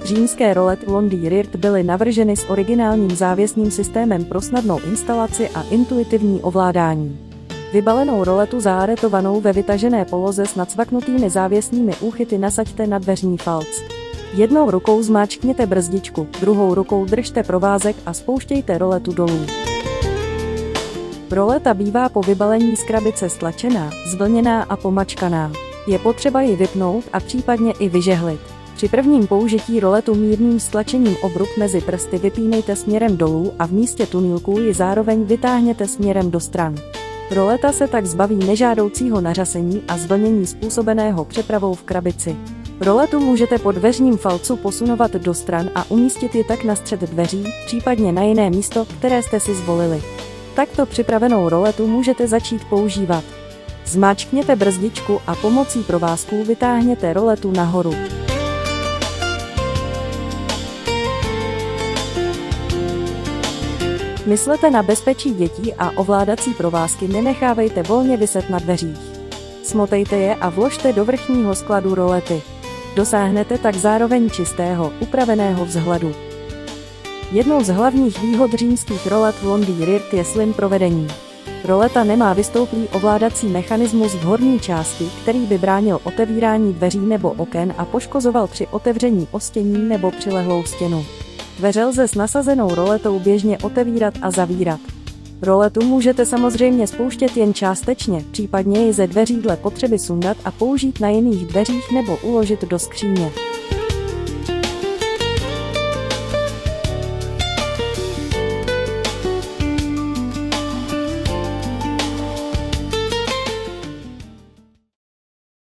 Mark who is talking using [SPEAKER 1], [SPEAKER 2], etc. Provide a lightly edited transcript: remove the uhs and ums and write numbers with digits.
[SPEAKER 1] Římské rolety Londy Rirt byly navrženy s originálním závěsným systémem pro snadnou instalaci a intuitivní ovládání. Vybalenou roletu zaaretovanou ve vytažené poloze s nacvaknutými závěsnými úchyty nasaďte na dveřní falc. Jednou rukou zmáčkněte brzdičku, druhou rukou držte provázek a spouštějte roletu dolů. Roleta bývá po vybalení z krabice stlačená, zvlněná a pomačkaná. Je potřeba ji vypnout a případně i vyžehlit. Při prvním použití roletu mírným stlačením obrub mezi prsty vypínejte směrem dolů a v místě tunýlků ji zároveň vytáhněte směrem do stran. Roleta se tak zbaví nežádoucího nařasení a zvlnění způsobeného přepravou v krabici. Roletu můžete po dveřním falcu posunovat do stran a umístit ji tak na střed dveří, případně na jiné místo, které jste si zvolili. Takto připravenou roletu můžete začít používat. Zmáčkněte brzdičku a pomocí provázků vytáhněte roletu nahoru. Myslete na bezpečí dětí a ovládací provázky nenechávejte volně viset na dveřích. Smotejte je a vložte do vrchního skladu rolety. Dosáhnete tak zároveň čistého, upraveného vzhledu. Jednou z hlavních výhod římských rolet Londy Rirt je slim provedení. Roleta nemá vystouplý ovládací mechanismus v horní části, který by bránil otevírání dveří nebo oken a poškozoval při otevření ostění nebo přilehlou stěnu. Dveře lze s nasazenou roletou běžně otevírat a zavírat. Roletu můžete samozřejmě spouštět jen částečně, případně ji ze dveří dle potřeby sundat a použít na jiných dveřích nebo uložit do skříně.